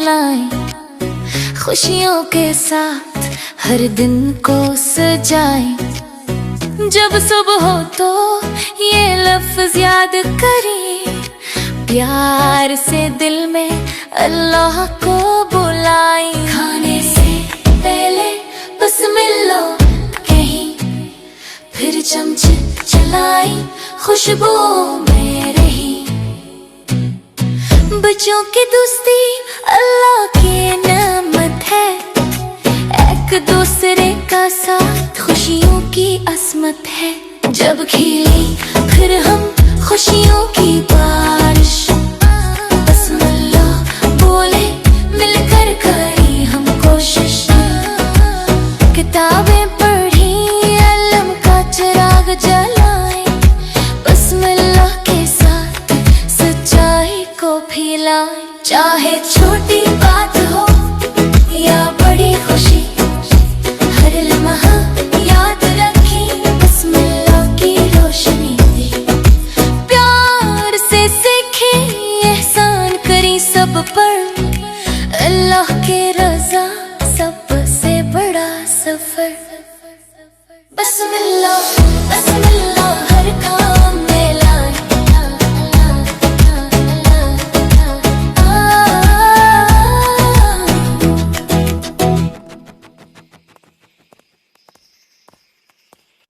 खिलाएं, खुशियों के साथ हर दिन को सजाएं। जब सुबह हो तो ये लफ्ज याद करें, प्यार से दिल में अल्लाह को बुलाएं। खाने से पहले बिस्मिल्लाह कहीं, फिर चमचे चलाई खुशबू में रही। बच्चों की दोस्ती अल्लाह की नेमत है, एक दूसरे का साथ खुशियों की असमत है। जब खिली फिर हम खुशियों की बारिश, बिस्मिल्लाह बोले मिलकर करी हम कोशिश। किताबें पढ़ी इल्म का चिराग जलाए, बिस्मिल्लाह के साथ सच्चाई को फैलाए। चाहे छोटी